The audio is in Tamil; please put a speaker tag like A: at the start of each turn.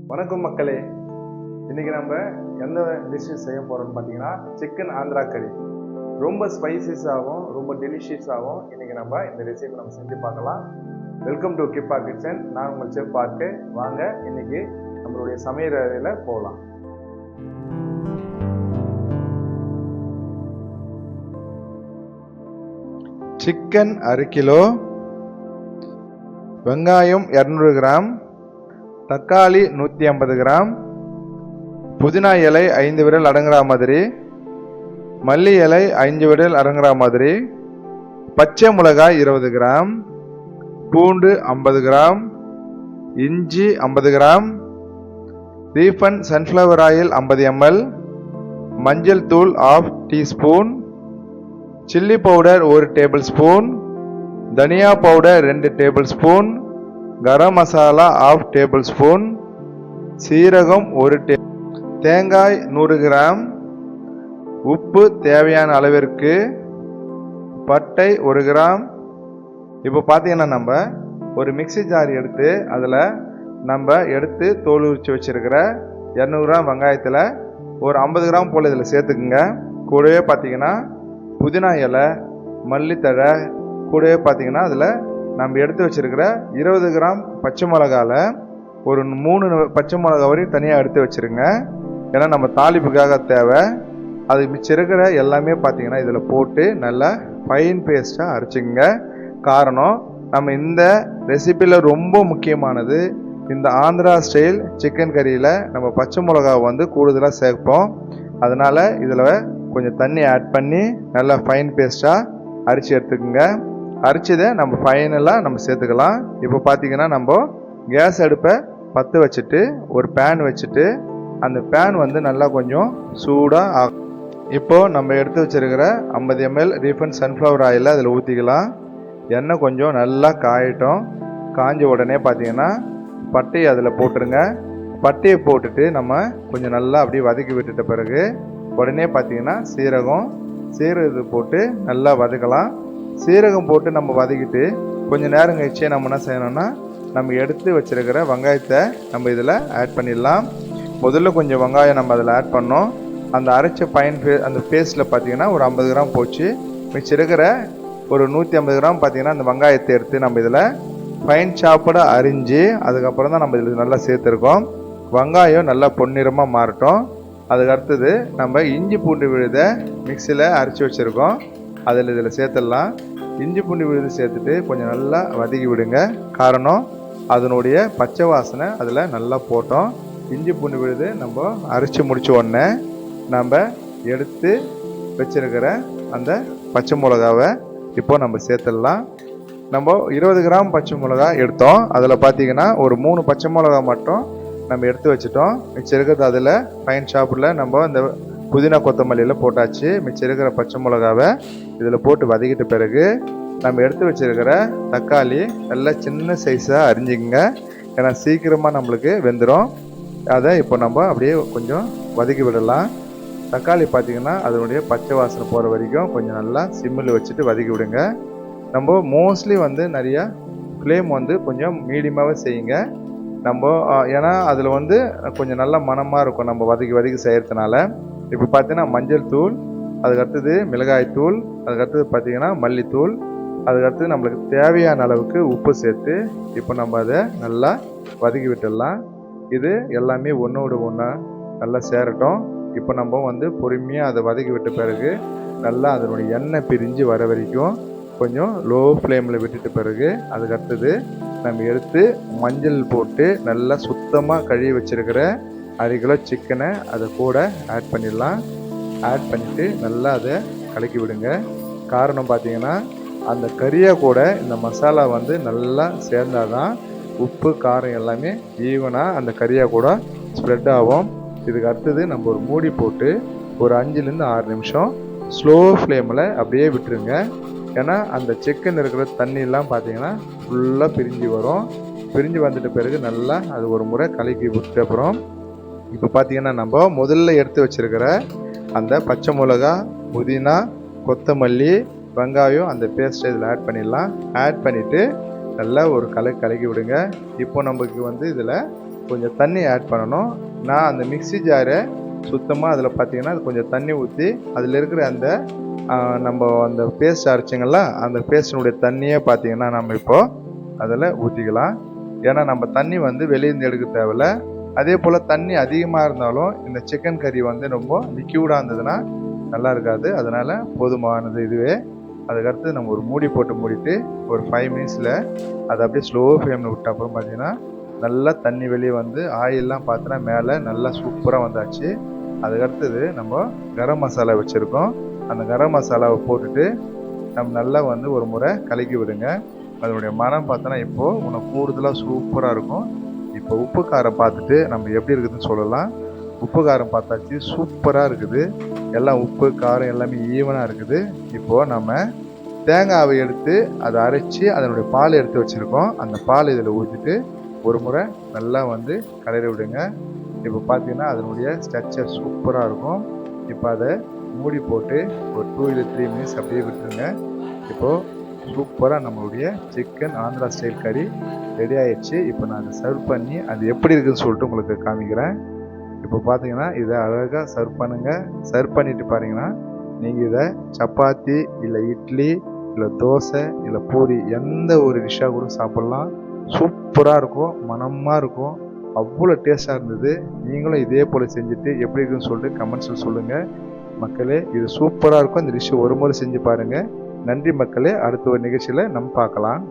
A: வணக்கம் மக்களே. இன்றைக்கி நம்ம எந்த டிஷ்ஷு செய்ய போகிறோம்னு பார்த்தீங்கன்னா சிக்கன் ஆந்திரா கறி. ரொம்ப ஸ்பைசஸாகவும் ரொம்ப டெலிஷியஸாகவும் இன்றைக்கி நம்ம இந்த ரெசிபி நம்ம செஞ்சு பார்க்கலாம். Welcome to Kippa kitchen. நான் உங்கள் செஃப் பார்க்கு. வாங்க இன்றைக்கி நம்மளுடைய சமையல் அறையில் போகலாம். சிக்கன் 1/2 கிலோ, வெங்காயம் 200 கிராம், தக்காளி 150 கிராம், புதினா இலை 5 விரல் அடங்குற மாதிரி, மல்லி இலை 5 விரல் அடங்குற மாதிரி, பச்சை மிளகாய் 20 கிராம், பூண்டு 50 கிராம், இஞ்சி 50 gram, refund sunflower oil 50 ml, மஞ்சள் தூள் 1/2 teaspoon, chilli powder 1 table spoon, தனியா powder 2 table spoon, garam masala 1/2 table spoon, சீரகம் 1 தேங்காய் 100 கிராம், உப்பு தேவையான அளவிற்கு, பட்டை 1 கிராம். இப்போ பார்த்தீங்கன்னா நம்ம ஒரு மிக்சி ஜார் எடுத்து அதில் நம்ம எடுத்து தோல் உரிச்சு வச்சுருக்கிற 200 கிராம் வெங்காயத்தில் ஒரு 50 கிராம் போல் இதில் சேர்த்துக்குங்க. கூடவே பார்த்தீங்கன்னா புதினா இலை, மல்லித்தழை, கூடவே பார்த்தீங்கன்னா அதில் நம்ம எடுத்து வச்சுருக்கிற 20 கிராம் பச்சை மிளகாவில் ஒரு 3 பச்சை மிளகா வரையும் தனியாக எடுத்து வச்சுருங்க. ஏன்னா நம்ம தாளிப்புக்காக தேவை. அது மிச்சம் இருக்கிற எல்லாமே பார்த்தீங்கன்னா இதில் போட்டு நல்லா ஃபைன் பேஸ்ட்டாக அரைச்சிங்க. காரணம், நம்ம இந்த ரெசிப்பியில் ரொம்ப முக்கியமானது, இந்த ஆந்திரா ஸ்டைல் சிக்கன் கறியில் நம்ம பச்சை மிளகாவை வந்து கூடுதலாக சேர்ப்போம். அதனால் இதில் கொஞ்சம் தண்ணி ஆட் பண்ணி நல்லா ஃபைன் பேஸ்ட்டாக அரைச்சி எடுத்துக்கோங்க. அரைச்சதை நம்ம ஃபைனலாக நம்ம சேர்த்துக்கலாம். இப்போ பார்த்தீங்கன்னா நம்ம கேஸ் அடுப்பை பற்ற வச்சுட்டு ஒரு பேன் வச்சுட்டு அந்த பேன் வந்து நல்லா கொஞ்சம் சூடாக ஆகும். இப்போது நம்ம எடுத்து வச்சுருக்கிற 50 ml ரீஃபண்ட் சன்ஃப்ளவர் ஆயிலை அதில் ஊற்றிக்கலாம். எண்ணெய் கொஞ்சம் நல்லா காயட்டும். காஞ்ச உடனே பார்த்தீங்கன்னா பட்டையை அதில் போட்டுருங்க. பட்டையை போட்டுட்டு நம்ம கொஞ்சம் நல்லா அப்படியே வதக்கி விட்டுட்ட பிறகு உடனே பார்த்தீங்கன்னா சீரகத்தை போட்டு நல்லா வதக்கலாம். சீரகம் போட்டு நம்ம வதக்கிட்டு கொஞ்சம் நேரம் கழிச்சே நம்ம என்ன செய்யணும்னா நம்ம எடுத்து வச்சுருக்கிற வெங்காயத்தை நம்ம இதில் ஆட் பண்ணிடலாம். முதல்ல கொஞ்சம் வெங்காயம் நம்ம அதில் ஆட் பண்ணோம். அந்த அரைச்ச அந்த பேஸ்ட்டில் பார்த்தீங்கன்னா ஒரு 50 கிராம் போச்சு. மிச்சம் இருக்கிற ஒரு 150 கிராம் பார்த்தீங்கன்னா அந்த வெங்காயத்தை எடுத்து நம்ம இதில் ஃபைன் சாப்படாக அரிஞ்சு அதுக்கப்புறம் தான் நம்ம இதில் நல்லா சேர்த்துருக்கோம். வெங்காயம் நல்லா பொன்னிறமாக மாறட்டும். அதுக்கு அடுத்தது நம்ம இஞ்சி பூண்டு விழுதை மிக்சியில் அரைச்சி வச்சுருக்கோம். இதில் சேர்த்துடலாம். இஞ்சி பூண்டு விழுது சேர்த்துட்டு கொஞ்சம் நல்லா வதக்கி விடுங்க. காரணம், அதனுடைய பச்சை வாசனை அதில் நல்லா போட்டோம். இஞ்சி பூண்டு விழுது நம்ம அரைச்சி முடித்த உடனே நம்ம எடுத்து வச்சிருக்கிற அந்த பச்சை மிளகாவை இப்போ நம்ம சேர்த்துடலாம். நம்ம 20 கிராம் பச்சை மிளகா எடுத்தோம். அதில் பார்த்தீங்கன்னா ஒரு 3 பச்சை மிளகா மட்டும் நம்ம எடுத்து வச்சுட்டோம். மிச்சம் இருக்கிறது அதில் ஃபைன் ஷாப்பில் நம்ம இந்த புதினா கொத்தமல்லியில் போட்டாச்சு. மிச்சம் இருக்கிற பச்சை மிளகாவை இதில் போட்டு வதக்கிட்ட பிறகு நம்ம எடுத்து வச்சுருக்கிற தக்காளி நல்லா சின்ன சைஸாக அரிஞ்சிக்கங்க. ஏன்னா சீக்கிரமாக நம்மளுக்கு வெந்துடும். அதை இப்போ நம்ம அப்படியே கொஞ்சம் வதக்கி விடலாம். தக்காளி பார்த்திங்கன்னா அதனுடைய பச்சை வாசனை போகிற வரைக்கும் கொஞ்சம் நல்லா சிம்மில் வச்சுட்டு வதக்கி விடுங்க. நம்ம மோஸ்ட்லி வந்து நிறையா ஃப்ளேம் வந்து கொஞ்சம் மீடியமாகவே செய்யுங்க. நம்ம ஏன்னா அதில் வந்து கொஞ்சம் நல்ல மணமாக இருக்கும் நம்ம வதக்கி செய்கிறதுனால. இப்போ பார்த்தீங்கன்னா மஞ்சள் தூள், அதுக்கடுத்தது மிளகாய் தூள், அதுக்கடுத்தது பார்த்தீங்கன்னா மல்லித்தூள், அதுக்கடுத்து நம்மளுக்கு தேவையான அளவுக்கு உப்பு சேர்த்து இப்போ நம்ம அதை நல்லா வதக்கி விட்டுடலாம். இது எல்லாமே ஒன்றோடு ஒன்றா நல்லா சேரட்டும். இப்போ நம்ம வந்து பொறுமையாக அதை வதக்கி விட்ட பிறகு நல்லா அதனுடைய எண்ணெய் பிரிஞ்சு வர வரைக்கும் கொஞ்சம் லோ ஃப்ளேமில் விட்டுட்ட பிறகு அதுக்கடுத்தது நம்ம எடுத்து மஞ்சள் போட்டு நல்லா சுத்தமாக கழுவி வச்சுருக்கிற 1/2 கிலோ சிக்கனை அதை கூட ஆட் பண்ணிடலாம். ஆட் பண்ணிவிட்டு நல்லா அதை கலக்கி விடுங்க. காரணம் பார்த்தீங்கன்னா அந்த கறியை கூட இந்த மசாலா வந்து நல்லா சேர்ந்தால் தான் உப்பு காரம் எல்லாமே ஈவனாக அந்த கறியை கூட ஸ்ப்ரெட் ஆகும். இதுக்கு அடுத்தது நம்ம ஒரு மூடி போட்டு ஒரு 5லேருந்து 6 நிமிஷம் ஸ்லோ ஃப்ளேமில் அப்படியே விட்டுருங்க. ஏன்னா அந்த சிக்கன் இருக்கிற தண்ணியெல்லாம் பார்த்தீங்கன்னா ஃபுல்லாக பிரிஞ்சு வரும். பிரிஞ்சு வந்துட்ட பிறகு நல்லா அது ஒரு முறை கலக்கி விட்ட அப்புறம் இப்போ பார்த்தீங்கன்னா நம்ம முதல்ல எடுத்து வச்சுருக்கிற அந்த பச்சை மிளகா, புதினா, கொத்தமல்லி, வெங்காயம் அந்த பேஸ்ட்டை இதில் ஆட் பண்ணிடலாம். ஆட் பண்ணிவிட்டு நல்லா ஒரு கலக்கி விடுங்க. இப்போ நமக்கு வந்து இதில் கொஞ்சம் தண்ணி ஆட் பண்ணணும். நான் அந்த மிக்ஸி ஜாரை சுத்தமாக அதில் பார்த்தீங்கன்னா கொஞ்சம் தண்ணி ஊற்றி அதில் இருக்கிற அந்த நம்ம அந்த பேஸ்ட் அரைச்சிங்களா அந்த பேஸ்டினுடைய தண்ணியே பார்த்தீங்கன்னா நம்ம இப்போது அதில் ஊற்றிக்கலாம். ஏன்னா நம்ம தண்ணி வந்து வெளியேருந்து எடுக்க தேவையில்ல. அதே போல் தண்ணி அதிகமாக இருந்தாலும் இந்த சிக்கன் கறி வந்து ரொம்ப லிக்யூடாக இருந்ததுன்னா நல்லா இருக்காது. அதனால் போதுமானது இதுவே. அதுக்கடுத்து நம்ம ஒரு மூடி போட்டு மூடிட்டு ஒரு 5 மினிட்ஸில் அதை அப்படியே ஸ்லோ ஃப்ளேமில் விட்ட அப்புறம் பார்த்தீங்கன்னா நல்லா தண்ணி வெளியே வந்து ஆயிலெலாம் பார்த்தோன்னா மேலே நல்லா சூப்பராக வந்தாச்சு. அதுக்கடுத்தது நம்ம கரம் மசாலா வச்சுருக்கோம். அந்த கரம் மசாலாவை போட்டுட்டு நம்ம நல்லா வந்து ஒரு முறை கலக்கி விடுங்க. அதனுடைய மனம் பார்த்தோன்னா இப்போது உனக்கு கூடுதலாக சூப்பராக இருக்கும். இப்போ உப்பு காரம் பார்த்துட்டு நம்ம எப்படி இருக்குதுன்னு சொல்லலாம். உப்பு காரம் பார்த்தாச்சு, சூப்பராக இருக்குது. எல்லாம் உப்பு காரம் எல்லாமே ஈவனாக இருக்குது. இப்போது நம்ம தேங்காவை எடுத்து அதை அரைச்சி அதனுடைய பால் எடுத்து வச்சுருக்கோம். அந்த பால் இதில் ஊற்றிட்டு ஒரு முறை நல்லா வந்து கலரி விடுங்க. இப்போ பார்த்தீங்கன்னா அதனுடைய ஸ்ட்ரக்சர் சூப்பராக இருக்கும். இப்போ அதை மூடி போட்டு ஒரு 2 to 3 மினிட்ஸ் அப்படியே விட்டுருங்க. இப்போது சூப்பராக நம்மளுடைய சிக்கன் ஆந்திரா ஸ்டைல் கறி ரெடி ஆயிடுச்சு. இப்போ நான் அதை சர்வ் பண்ணி அது எப்படி இருக்குதுன்னு சொல்லிட்டு உங்களுக்கு காமிக்கிறேன். இப்போ பார்த்தீங்கன்னா இதை அழகாக சர்வ் பண்ணுங்கள். சர்வ் பண்ணிவிட்டு பாருங்கன்னா நீங்கள் இதை சப்பாத்தி இல்லை இட்லி இல்லை தோசை இல்லை பூரி எந்த ஒரு டிஷ்ஷாக கூட சாப்பிட்லாம். சூப்பராக இருக்கும், மணமாக இருக்கும், அவ்வளோ டேஸ்ட்டாக இருந்தது. நீங்களும் இதே போல் செஞ்சுட்டு எப்படி இருக்குன்னு சொல்லிட்டு கமெண்ட்ஸில் சொல்லுங்கள் மக்களே. இது சூப்பராக இருக்கும். இந்த டிஷ்ஷு ஒரு முறை செஞ்சு பாருங்கள். நன்றி மக்களே. அடுத்த ஒரு நிகழ்ச்சியில் நம்ம பார்க்கலாம்.